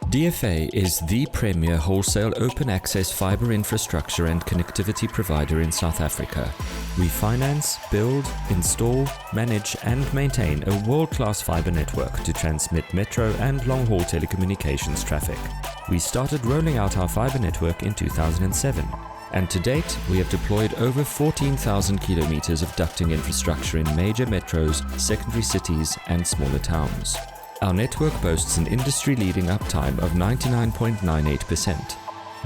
DFA is the premier wholesale open access fiber infrastructure and connectivity provider in South Africa. We finance, build, install, manage and maintain a world-class fiber network to transmit metro and long-haul telecommunications traffic. We started rolling out our fiber network in 2007, and to date we have deployed over 14,000 kilometers of ducting infrastructure in major metros, secondary cities and smaller towns. Our network boasts an industry-leading uptime of 99.98%.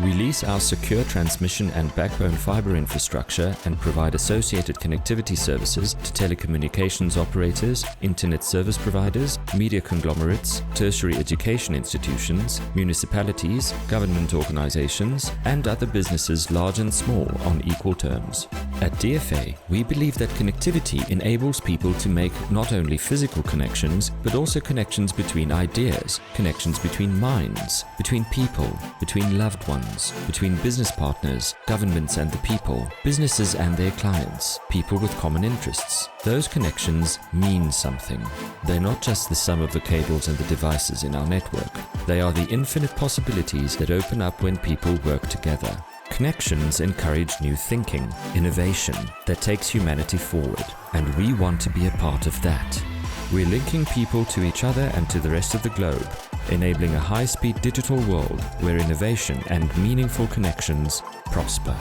We lease our secure transmission and backbone fiber infrastructure and provide associated connectivity services to telecommunications operators, internet service providers, media conglomerates, tertiary education institutions, municipalities, government organizations, and other businesses large and small on equal terms. At DFA, we believe that connectivity enables people to make not only physical connections, but also connections between ideas, connections between minds, between people, between loved ones, between business partners, governments and the people, businesses and their clients, people with common interests. Those connections mean something. They're not just the sum of the cables and the devices in our network. They are the infinite possibilities that open up when people work together. Connections encourage new thinking, innovation that takes humanity forward, and we want to be a part of that. We're linking people to each other and to the rest of the globe, enabling a high-speed digital world where innovation and meaningful connections prosper.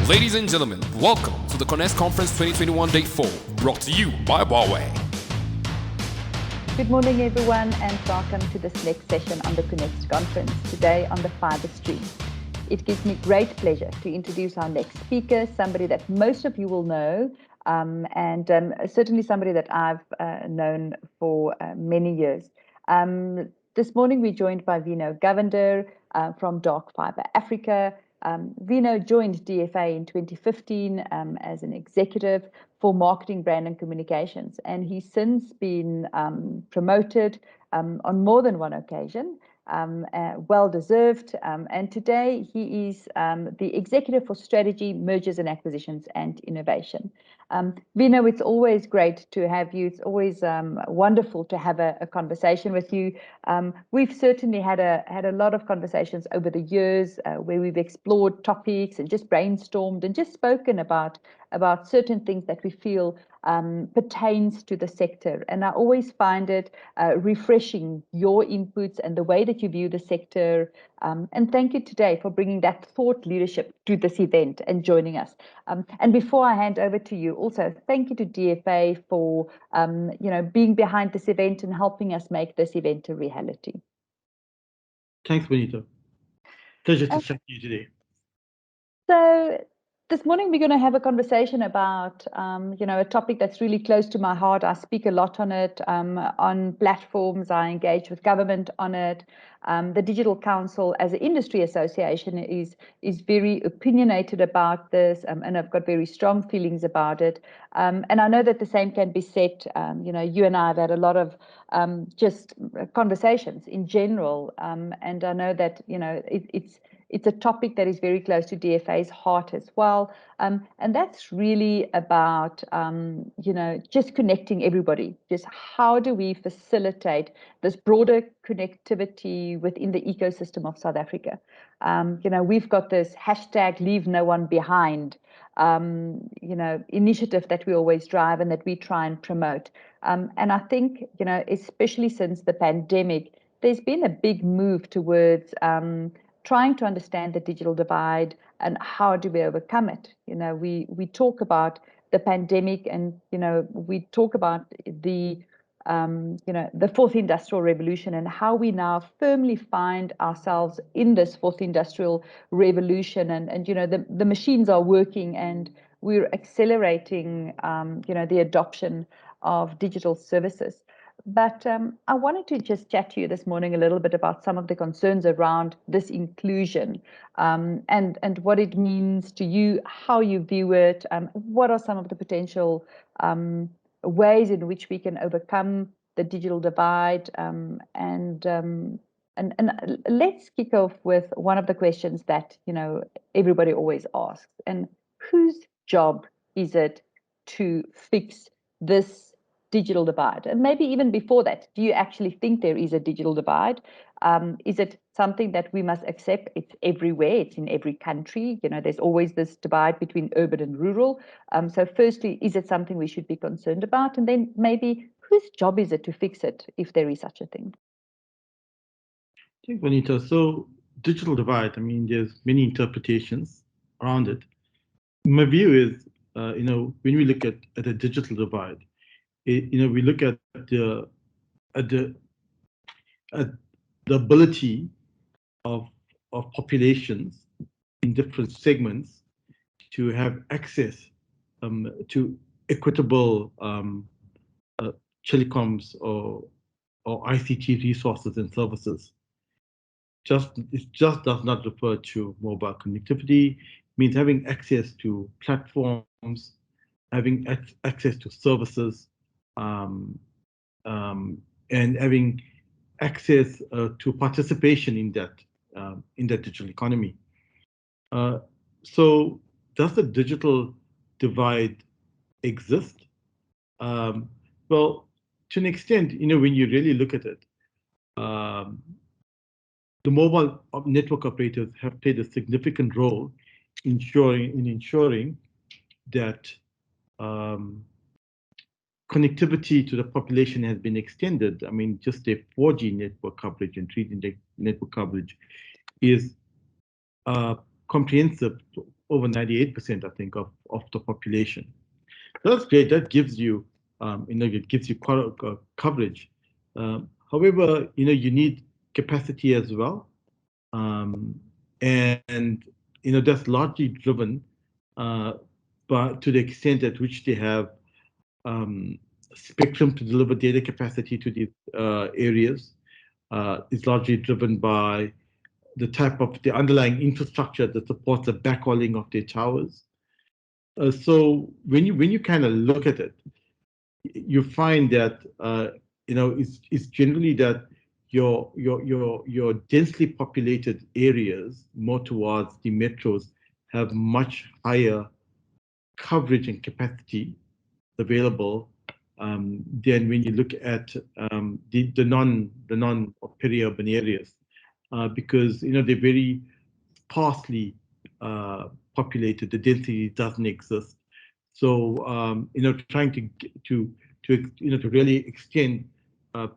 Ladies and gentlemen, welcome to the Connect Conference 2021 Day 4, brought to you by Huawei. Good morning everyone and welcome to this next session on the Connect Conference, today on the fiber stream. It gives me great pleasure to introduce our next speaker, somebody that most of you will know, and certainly somebody that I've known for many years. This morning we're joined by Vino Govender from Dark Fiber Africa. Vino joined DFA in 2015 as an executive for marketing, brand and communications, and he's since been promoted on more than one occasion, well deserved, and today he is the executive for strategy, mergers and acquisitions and innovation. Vino, it's always great to have you. It's always wonderful to have a conversation with you. We've certainly had a lot of conversations over the years where we've explored topics and just brainstormed and just spoken about certain things that we feel pertains to the sector. And I always find it refreshing, your inputs and the way that you view the sector. And thank you today for bringing that thought leadership to this event and joining us. And before I hand over to you, also thank you to DFA for being behind this event and helping us make this event a reality. Thanks, Benito. Pleasure to chat to you today. So this morning we're going to have a conversation about a topic that's really close to my heart. I speak a lot on it on platforms. I engage with government on it. The Digital Council as an industry association is very opinionated about this, and I've got very strong feelings about it. And I know that the same can be said. You and I have had a lot of just conversations in general, and I know that it's a topic that is very close to DFA's heart as well. And that's really about, just connecting everybody. Just how do we facilitate this broader connectivity within the ecosystem of South Africa? We've got this hashtag leave no one behind, initiative that we always drive and that we try and promote. And I think, especially since the pandemic, there's been a big move towards trying to understand the digital divide and how do we overcome it. We talk about the pandemic, and we talk about the the fourth industrial revolution and how we now firmly find ourselves in this fourth industrial revolution, and the machines are working, and we're accelerating the adoption of digital services. But I wanted to just chat to you this morning a little bit about some of the concerns around this inclusion, and what it means to you, how you view it, what are some of the potential ways in which we can overcome the digital divide, and let's kick off with one of the questions that everybody always asks, and whose job is it to fix this digital divide? And maybe even before that, do you actually think there is a digital divide? Is it something that we must accept? It's everywhere. It's in every country. There's always this divide between urban and rural. So firstly, is it something we should be concerned about? And then maybe whose job is it to fix it, if there is such a thing? Thanks, Bonita. So digital divide, there's many interpretations around it. My view is, when we look at a digital divide, we look at the ability of populations in different segments to have access to equitable telecoms or ICT resources and services. It just does not refer to mobile connectivity. It means having access to platforms, having access to services, and having access to participation in that digital economy. So does the digital divide exist? Well, to an extent, when you really look at it, the mobile network operators have played a significant role in ensuring that connectivity to the population has been extended. Just a 4G network coverage and 3G network coverage is comprehensive to over 98%, I think, of the population. That's great. That gives you, it gives you coverage. However, you need capacity as well, and that's largely driven but to the extent at which they have spectrum to deliver data capacity to these areas is largely driven by the type of the underlying infrastructure that supports the backhauling of their towers. So when you kind of look at it, you find that it's generally that your densely populated areas, more towards the metros, have much higher coverage and capacity available than when you look at the non-peri-urban areas, because they're very sparsely populated. The density doesn't exist. So trying to really extend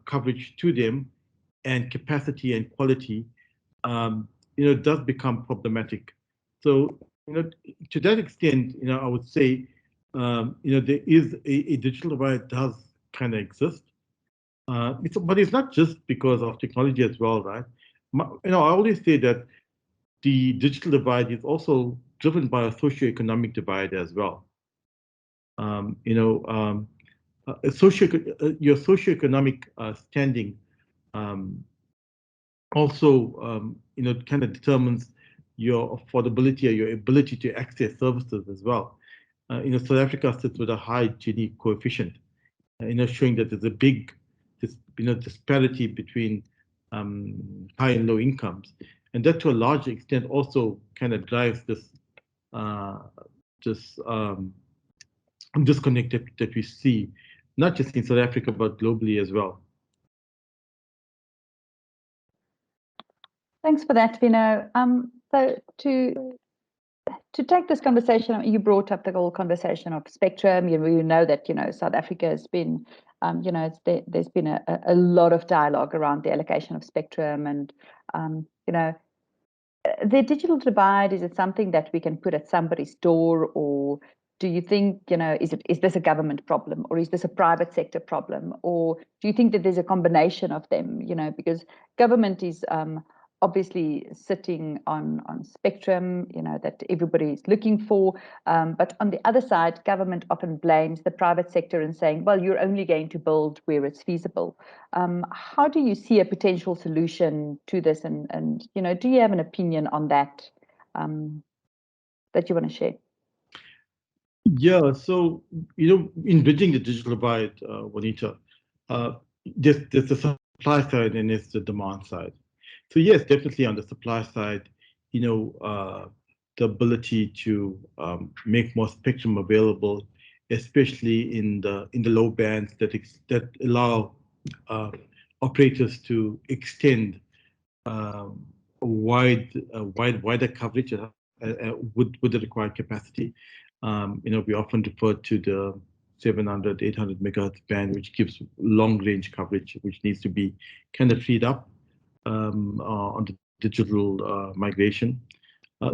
coverage to them and capacity and quality, does become problematic. So to that extent, I would say there is a digital divide does kind of exist. But it's not just because of technology as well, right? I always say that the digital divide is also driven by a socioeconomic divide as well. Your socioeconomic standing also, kind of determines your affordability or your ability to access services as well. South Africa sits with a high Gini coefficient, showing that there's a big, disparity between high and low incomes, and that to a large extent also kind of drives this disconnect that we see, not just in South Africa but globally as well. Thanks for that, Vino. So to take this conversation, you brought up the whole conversation of spectrum. You know that South Africa has been, there's been a lot of dialogue around the allocation of spectrum, and the digital divide, is it something that we can put at somebody's door, or do you think, is this a government problem, or is this a private sector problem, or do you think that there's a combination of them? Because government is obviously sitting on spectrum, that everybody is looking for. But on the other side, government often blames the private sector and saying, well, you're only going to build where it's feasible. How do you see a potential solution to this? And do you have an opinion on that that you want to share? Yeah, so, in bridging the digital divide, Juanita, there's the supply side and there's the demand side. So yes, definitely on the supply side, the ability to make more spectrum available, especially in the low bands that allow operators to extend wider coverage with the required capacity. We often refer to the 700, 800 megahertz band, which gives long range coverage, which needs to be kind of freed up on the digital migration.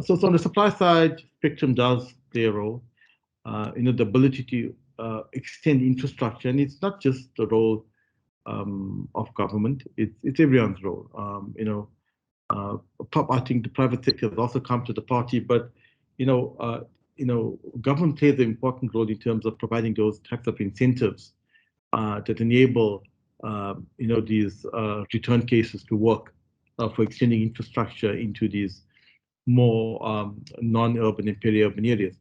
So on the supply side, spectrum does play a role. The ability to extend infrastructure, and it's not just the role of government; it's everyone's role. I think the private sector has also come to the party, but government plays an important role in terms of providing those types of incentives that enable these return cases to work for extending infrastructure into these more non-urban and peri-urban areas.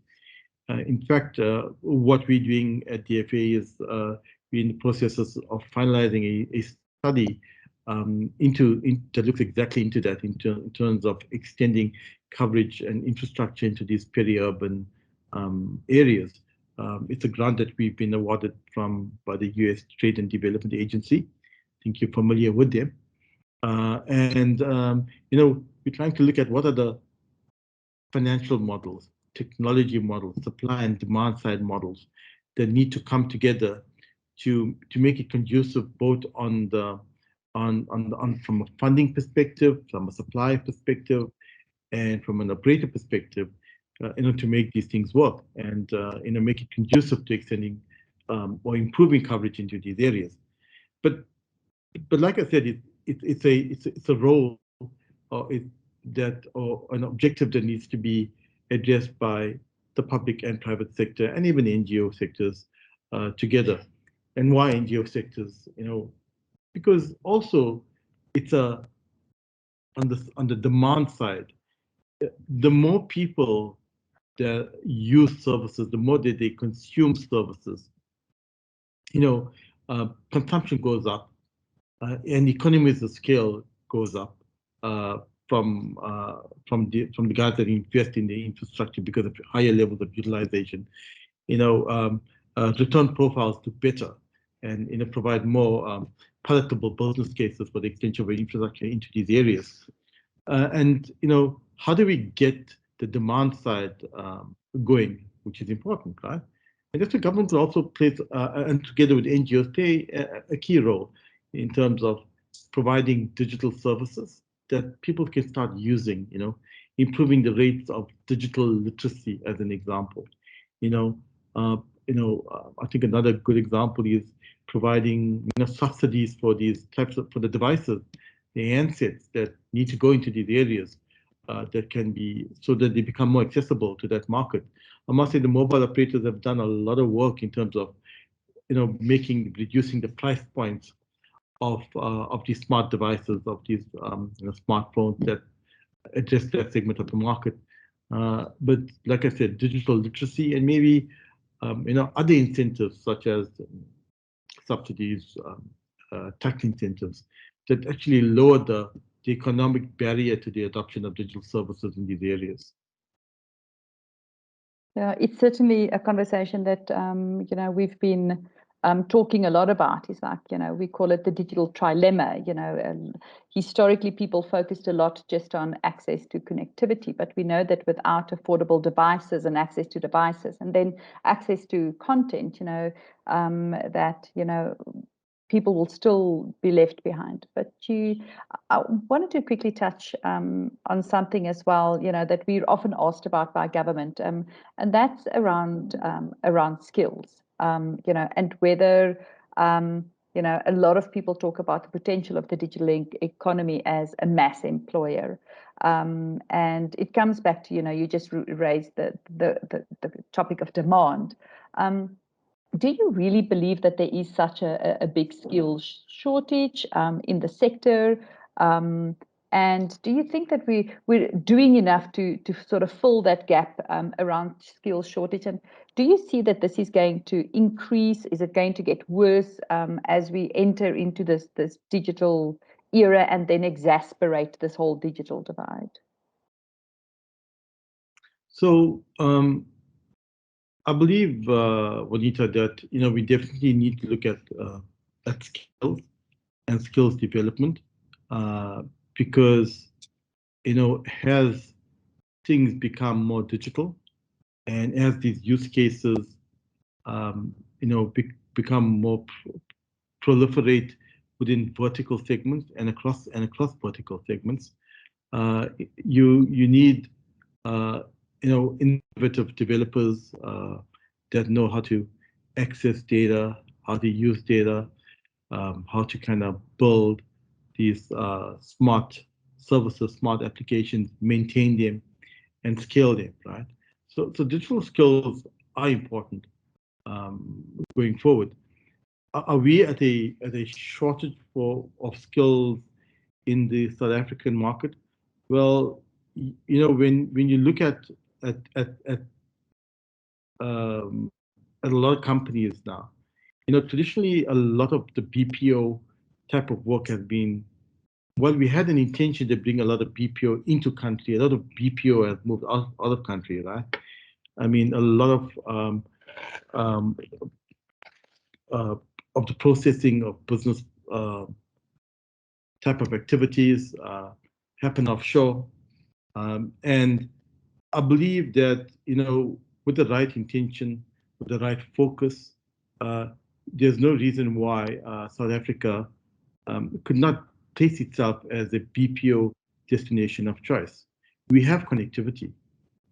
In fact, what we're doing at DFA is we're in the processes of finalizing a study that looks exactly into that in terms of extending coverage and infrastructure into these peri-urban areas. It's a grant that we've been awarded by the US Trade and Development Agency. I think you're familiar with them. We're trying to look at what are the financial models, technology models, supply and demand side models that need to come together to make it conducive both from a funding perspective, from a supply perspective, and from an operator perspective, to make these things work and make it conducive to extending or improving coverage into these areas. But like I said, it's a role or an objective that needs to be addressed by the public and private sector and even NGO sectors together. And why NGO sectors? Because also it's on the demand side, the more people that use services, the more that they consume services, consumption goes up, and economies of scale goes up from the guys that invest in the infrastructure because of higher levels of utilization. Return profiles do better, and provide more palatable business cases for the extension of infrastructure into these areas. How do we get the demand side going, which is important, right? And that's the government also plays, and together with NGOs, play a key role in terms of providing digital services that people can start using, improving the rates of digital literacy, as an example. I think another good example is providing subsidies for the devices, the handsets that need to go into these areas that can be, so that they become more accessible to that market. I must say the mobile operators have done a lot of work in terms of reducing the price points of these smart devices, of these smartphones that address that segment of the market. But like I said, digital literacy and maybe other incentives such as subsidies, tax incentives that actually lower the economic barrier to the adoption of digital services in these areas. Yeah, it's certainly a conversation that we've been talking a lot about. Is like, we call it the digital trilemma. Historically people focused a lot just on access to connectivity, but we know that without affordable devices and access to devices and then access to content, that people will still be left behind. But I wanted to quickly touch on something as well, that we're often asked about by government, and that's around skills, and whether, a lot of people talk about the potential of the digital economy as a mass employer. And it comes back to, you just raised the topic of demand. Do you really believe that there is such a big skills shortage in the sector? And do you think that we're doing enough to sort of fill that gap around skills shortage? And do you see that this is going to increase? Is it going to get worse as we enter into this digital era and then exacerbate this whole digital divide? So I believe, Juanita, that we definitely need to look at skills and skills development because as things become more digital and as these use cases become more proliferate within vertical segments and across vertical segments, you need innovative developers that know how to access data, how to use data, how to kind of build these smart services, smart applications, maintain them, and scale them, right? So digital skills are important going forward. Are we at a shortage of skills in the South African market? Well, when you look at a lot of companies now, traditionally a lot of the BPO type of work has been, well, we had an intention to bring a lot of BPO into country. A lot of BPO has moved out of country, right? I mean, a lot of the processing of business type of activities happen offshore. And I believe that, with the right intention, with the right focus, there's no reason why South Africa could not place itself as a BPO destination of choice. We have connectivity.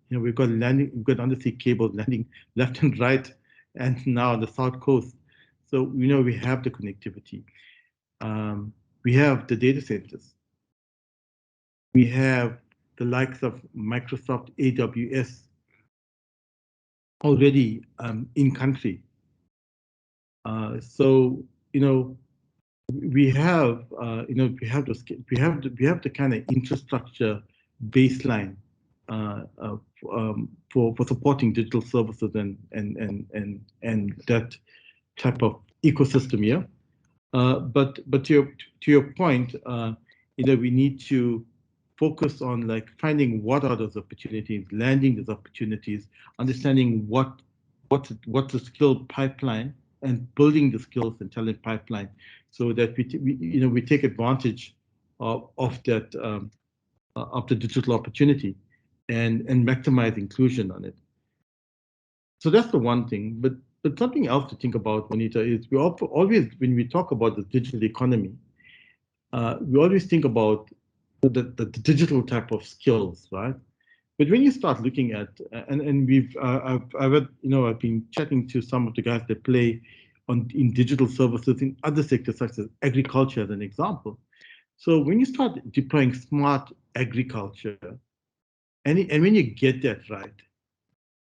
We've got undersea cables landing left and right, and now on the south coast. So we have the connectivity. We have the data centers. We have the likes of Microsoft AWS already in country. So we have the kind of infrastructure baseline for supporting digital services and that type of ecosystem here. But to your point, we need to focus on like finding what are those opportunities, landing those opportunities, understanding what's the skill pipeline, and building the skills and talent pipeline, so that we take advantage of that of the digital opportunity and maximize inclusion on it. So that's the one thing. But something else to think about, Juanita, is we always, when we talk about the digital economy, we always think about the digital type of skills, right? But when you start looking at, and I've been chatting to some of the guys that play in digital services in other sectors, such as agriculture, as an example. So when you start deploying smart agriculture, and when you get that right,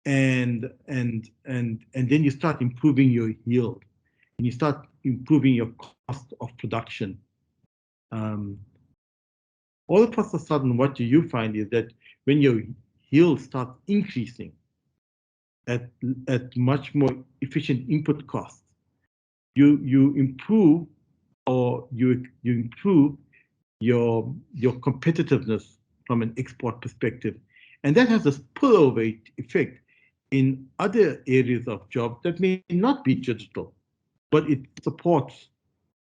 and then you start improving your yield, and you start improving your cost of production, all of a sudden, what you find is that when your yield starts increasing at much more efficient input costs, you improve your competitiveness from an export perspective, and that has a spillover effect in other areas of jobs that may not be digital, but it supports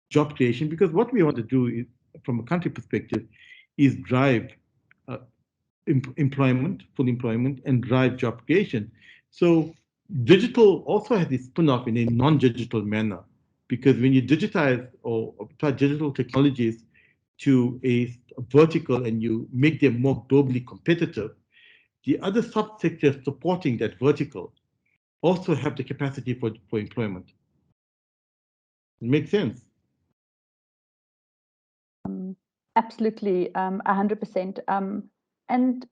job creation, because what we want to do is, from a country perspective, is drive employment, full employment, and drive job creation. So digital also has this spin-off in a non-digital manner, because when you digitize or apply digital technologies to a vertical and you make them more globally competitive, the other subsectors supporting that vertical also have the capacity for employment. It makes sense. Absolutely, 100%. And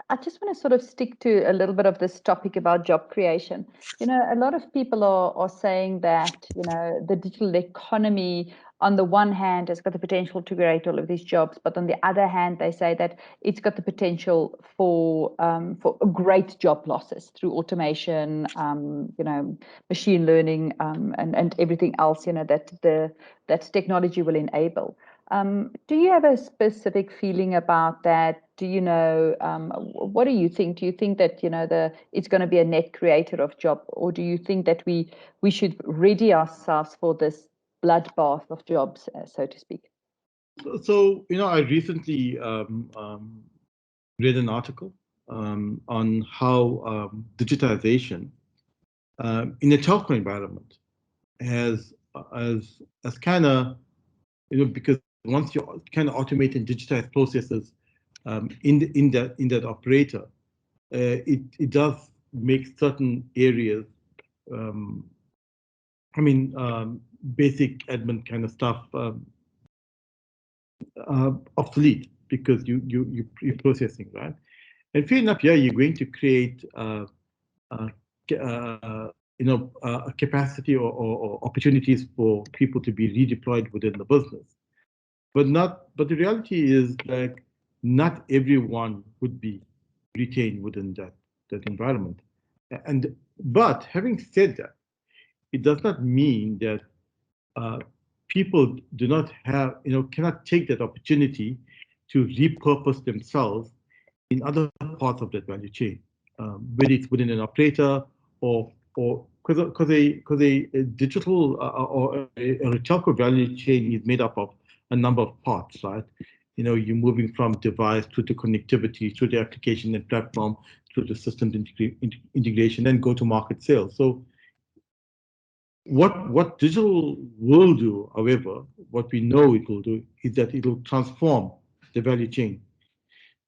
I just want to sort of stick to a little bit of this topic about job creation. A lot of people are saying that, the digital economy, on the one hand, has got the potential to create all of these jobs, but on the other hand, they say that it's got the potential for great job losses through automation, machine learning, and everything else, that technology will enable. Do you have a specific feeling about that? Do you know, what do you think? Do you think that, it's going to be a net creator of job, or do you think that we should ready ourselves for this bloodbath of jobs, so to speak? So, I recently read an article on how digitization in a telco environment has kind of, because once you kind of automate and digitize processes in that operator, it does make certain areas, basic admin kind of stuff obsolete, because you're processing, right? And fair enough, yeah, you're going to create a capacity or opportunities for people to be redeployed within the business. But the reality is, like, not everyone would be retained within that environment. But having said that, it does not mean that people do not have, cannot take that opportunity to repurpose themselves in other parts of that value chain, whether it's within an operator or because a digital or a telco value chain is made up of a number of parts, right? You're moving from device to the connectivity, to the application and platform, to the systems integration, and go-to-market sales. So what digital will do, however, what we know it will do, is that it will transform the value chain.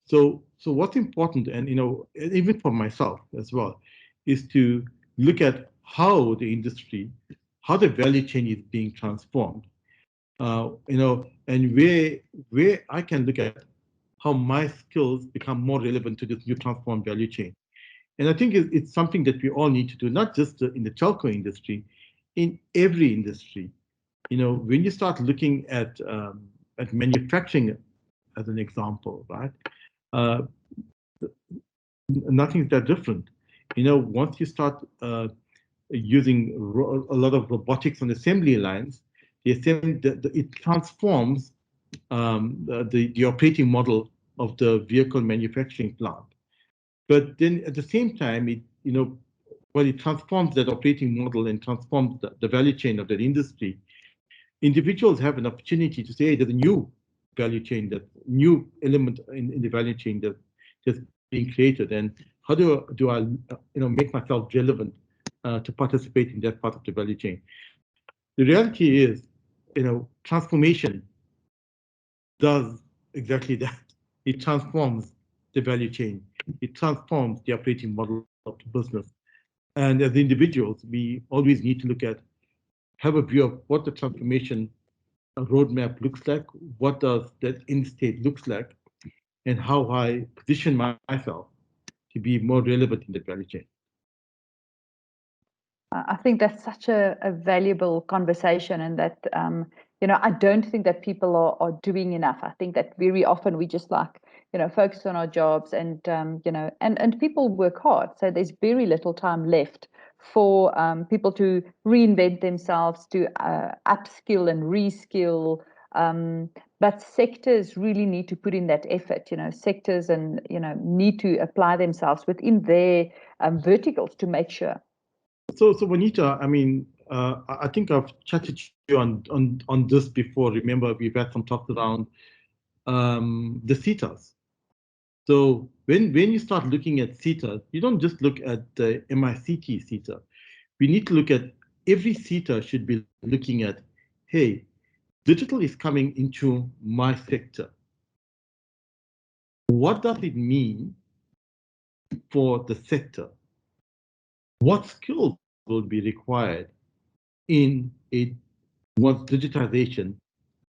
So what's important, and even for myself as well, is to look at how the industry, how the value chain is being transformed, and where I can look at how my skills become more relevant to this new transformed value chain. And I think it's something that we all need to do, not just in the telco industry, in every industry. When you start looking at manufacturing as an example, right? Nothing's that different. Once you start using a lot of robotics on assembly lines, it transforms the operating model of the vehicle manufacturing plant. But then at the same time, when it transforms that operating model and transforms the value chain of that industry, individuals have an opportunity to say, hey, there's a new value chain, that new element in the value chain that's being created, and how do I make myself relevant to participate in that part of the value chain. The reality is, transformation does exactly that. It transforms the value chain. It transforms the operating model of the business. And as individuals, we always need to have a view of what the transformation roadmap looks like, what does that end state looks like, and how I position myself to be more relevant in the value chain. I think that's such a valuable conversation, and that, I don't think that people are doing enough. I think that very often we just focus on our jobs, and, and people work hard. So there's very little time left for people to reinvent themselves, to upskill and reskill. But sectors really need to put in that effort. Sectors and need to apply themselves within their verticals to make sure. So Juanita, I think I've chatted to you on this before. Remember, we've had some talks around the CETAs. So when you start looking at CETA, you don't just look at the MICT CETA. We need to look at every CETA should be looking at, hey, digital is coming into my sector. What does it mean for the sector? What skills will be required in a once digitization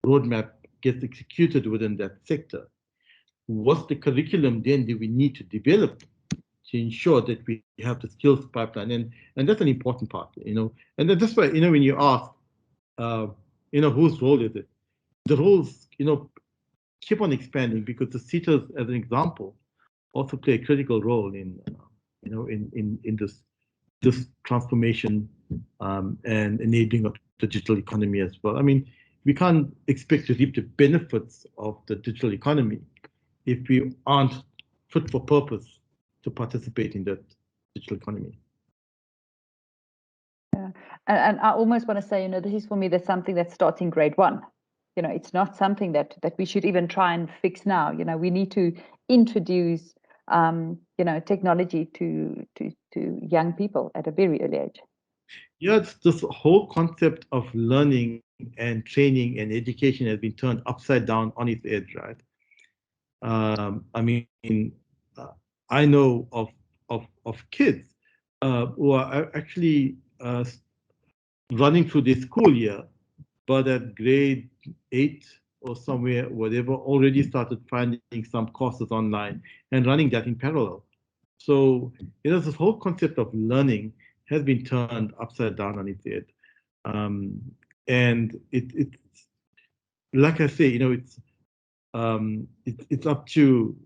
roadmap gets executed within that sector? What's the curriculum then that we need to develop to ensure that we have the skills pipeline? And that's an important part, And that's why, when you ask, whose role is it? The roles, keep on expanding because the CETAs, as an example, also play a critical role in, in this transformation and enabling of the digital economy as well. I mean, we can't expect to reap the benefits of the digital economy if we aren't fit for purpose to participate in that digital economy. Yeah, and I almost want to say, this is for me, there's something that starts in grade one. It's not something that we should even try and fix now. We need to introduce, technology to young people at a very early age. Yeah, it's this whole concept of learning and training and education has been turned upside down on its head, right? I mean, I know of kids who are actually running through the school year, but at grade 8 or somewhere, whatever, already started finding some courses online and running that in parallel. So, this whole concept of learning has been turned upside down on its head. And it's like I say, it's up to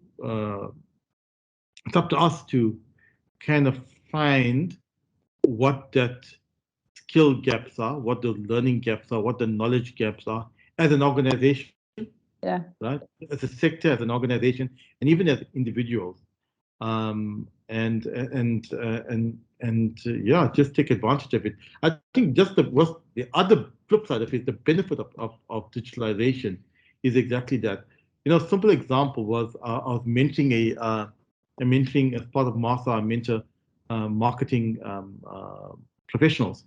us to kind of find what that skill gaps are, what the learning gaps are, what the knowledge gaps are as an organization. Yeah. Right. As a sector, as an organization, and even as individuals. Just take advantage of it. I think just the other flip side of it, the benefit of digitalization is exactly that. Simple example was I was mentoring mentoring as part of MASA, I mentor marketing professionals,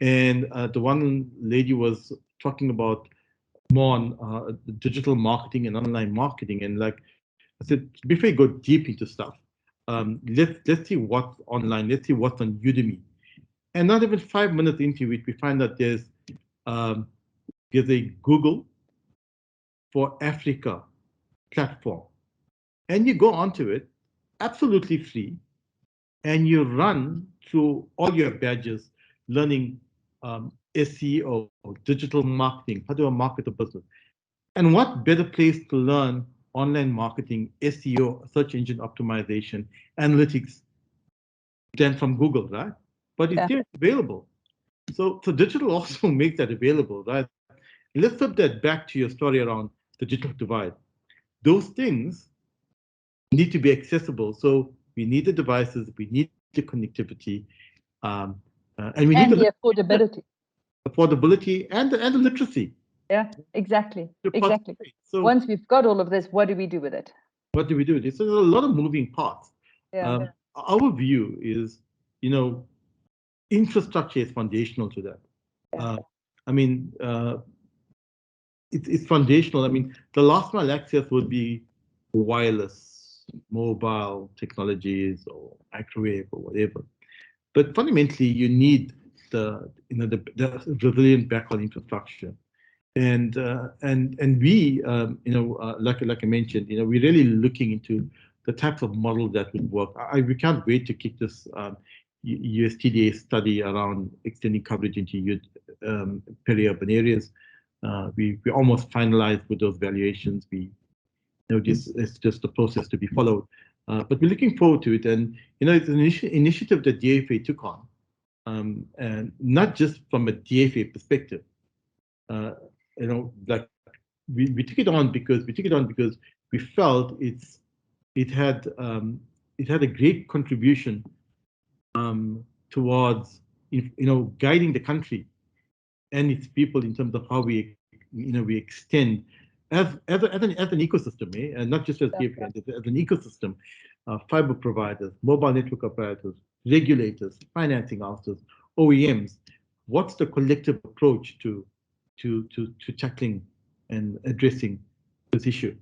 and the one lady was talking about more on digital marketing and online marketing, and like I said, before you go deep into stuff, let's see what's online. Let's see what's on Udemy. And not even 5 minutes into it, we find that there's a Google for Africa platform, and you go onto it, absolutely free, and you run through all your badges, learning SEO, digital marketing, how do I market a business, and what better place to learn online marketing, SEO, search engine optimization, analytics, than from Google, right? But it's there available. So digital also makes that available, right? Let's flip that back to your story around the digital divide. Those things need to be accessible. So we need the devices, we need the connectivity, and we need the affordability. Affordability and the literacy. Yeah, exactly. Exactly. So once we've got all of this, what do we do with it? What do we do with it? So there's a lot of moving parts. Yeah. Our view is, infrastructure is foundational to that. Yeah. It's foundational. I mean, the last mile access would be wireless, mobile technologies, or microwave, or whatever. But fundamentally, you need the resilient backhaul infrastructure. And we, like I mentioned, we're really looking into the types of models that would work. We can't wait to kick this USTDA study around extending coverage into peri-urban areas. We almost finalized with those valuations. It's just a process to be followed. But we're looking forward to it, and it's an initiative that DFA took on, and not just from a DFA perspective. Like we took it on because we felt it had a great contribution towards guiding the country and its people in terms of how we extend as an ecosystem, and not just as DFA, as an ecosystem, fiber providers, mobile network operators, regulators, financing houses, OEMs, what's the collective approach to tackling and addressing this issue?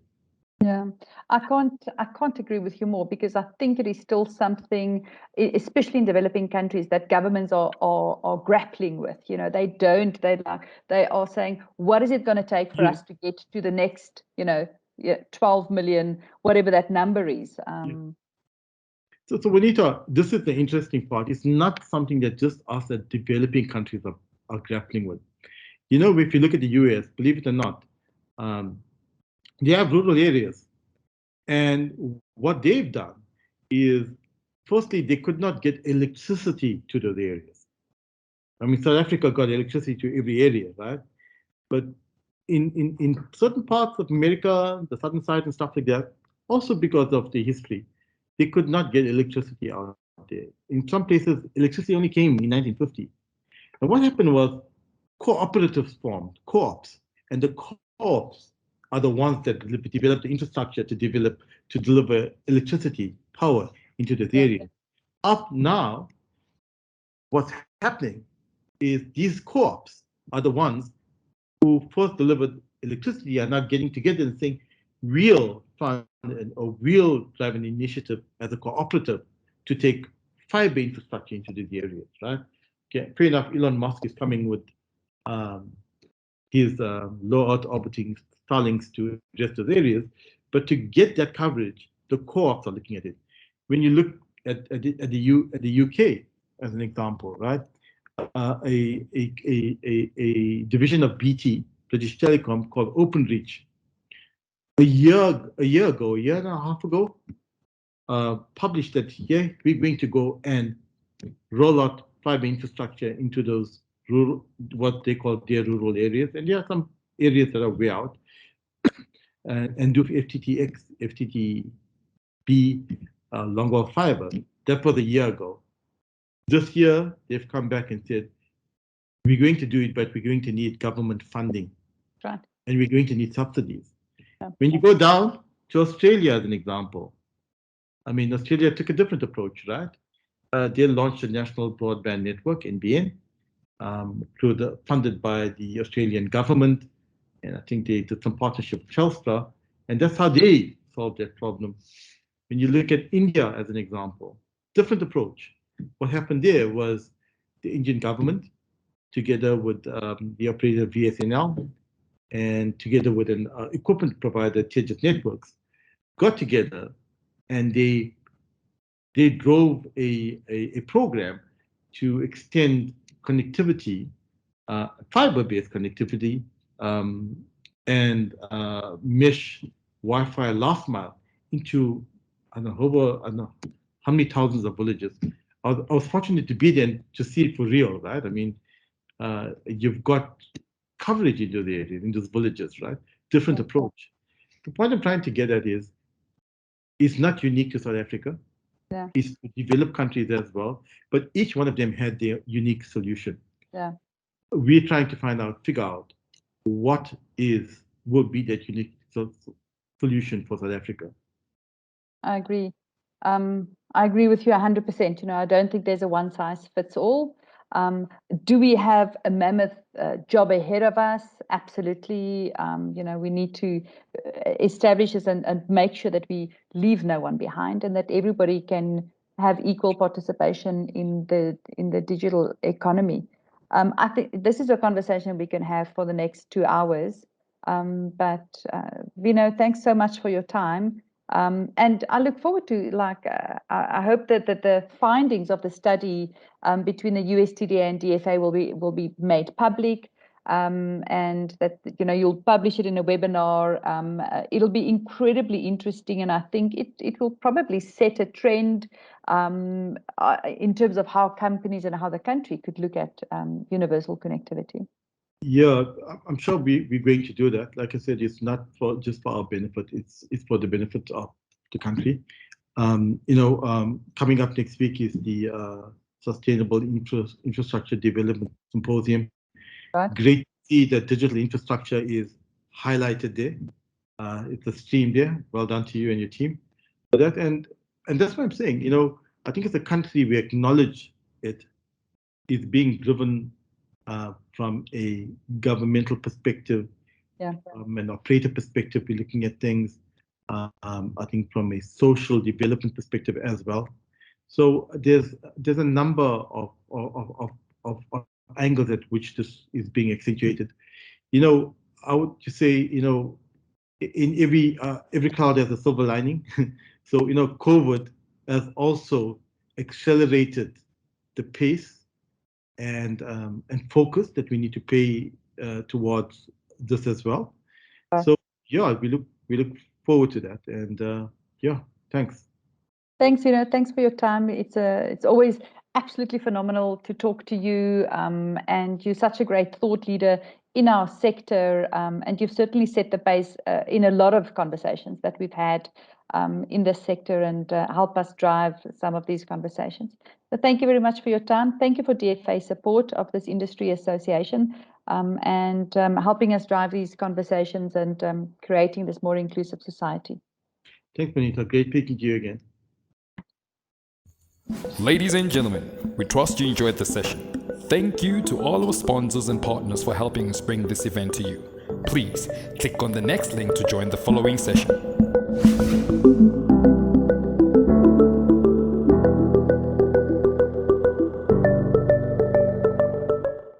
Yeah, I can't agree with you more, because I think it is still something, especially in developing countries, that governments are grappling with. You know, they are saying, what is it going to take for us to get to the next, 12 million, whatever that number is. So Vanita, this is the interesting part. It's not something that just us as developing countries are grappling with. You know, if you look at the US, believe it or not, they have rural areas. And what they've done is, firstly, they could not get electricity to those areas. I mean, South Africa got electricity to every area, right? But in certain parts of America, the southern side and stuff like that, also because of the history, they could not get electricity out there. In some places, electricity only came in 1950. And what happened was cooperatives formed, co-ops, and the co-ops are the ones that developed the infrastructure to deliver electricity, power into this area. Up now, what's happening is these co-ops are the ones who first delivered electricity are not getting together and saying, we'll fund or we'll drive an initiative as a cooperative to take fiber infrastructure into these areas, right? Okay, fair enough, Elon Musk is coming with his low Earth orbiting Starlinks to address those areas, but to get that coverage, the co-ops are looking at it. When you look at the UK as an example, right? A division of BT, British Telecom, called OpenReach, a year and a half ago, published that, yeah, we're going to go and roll out fiber infrastructure into those rural, what they call their rural areas. And there are some areas that are way out, and do FTTX, FTTB, long haul fiber. That was a year ago. This year, they've come back and said, we're going to do it, but we're going to need government funding. Right. And we're going to need subsidies. Yeah. When you go down to Australia as an example, I mean, Australia took a different approach, right? They launched a national broadband network, NBN, funded by the Australian government. And I think they did some partnership with Telstra. And that's how they solved that problem. When you look at India as an example, different approach. What happened there was the Indian government, together with the operator VSNL, and together with an equipment provider, Tejas Networks, got together and they drove a program to extend connectivity, fiber-based connectivity, and mesh Wi-Fi last mile into, I don't know how many thousands of villages. I was fortunate to be there to see it for real, right? I mean, you've got coverage into the areas, in those villages, right? Different approach. The point I'm trying to get at is, it's not unique to South Africa. Yeah. It's developed countries as well, but each one of them had their unique solution. Yeah. We're trying to figure out what will be that unique solution for South Africa. I agree. I agree with you 100%. You know, I don't think there's a one size fits all. Do we have a mammoth job ahead of us? Absolutely. You know, we need to establish this and make sure that we leave no one behind, and that everybody can have equal participation in the digital economy. I think this is a conversation we can have for the next 2 hours. But Vino, thanks so much for your time. And I look forward to, I hope that the findings of the study between the USTDA and DFA will be made public, and that, you know, you'll publish it in a webinar. It'll be incredibly interesting, and I think it will probably set a trend in terms of how companies and how the country could look at universal connectivity. Yeah, I'm sure we're going to do that. Like I said, it's not just for our benefit, it's for the benefit of the country. Coming up next week is the Sustainable Infrastructure Development Symposium. Right. Great to see that digital infrastructure is highlighted there. It's a stream there. Well done to you and your team for that. And that's what I'm saying. You know, I think as a country, we acknowledge it is being driven from a governmental perspective, an operator perspective. We're looking at things, I think, from a social development perspective as well. So there's a number of angles at which this is being accentuated. I would just say, in every cloud has a silver lining. So COVID has also accelerated the pace and focus that we need to pay towards this as well. So yeah, we look forward to that, and yeah, thanks. Thanks, thanks for your time. It's always absolutely phenomenal to talk to you, and you're such a great thought leader in our sector, and you've certainly set the pace in a lot of conversations that we've had in this sector, and help us drive some of these conversations. So thank you very much for your time. Thank you for DFA's support of this industry association, and helping us drive these conversations and creating this more inclusive society. Thanks, Benita. Great speaking to you again. Ladies and gentlemen, we trust you enjoyed the session. Thank you to all our sponsors and partners for helping us bring this event to you. Please click on the next link to join the following session.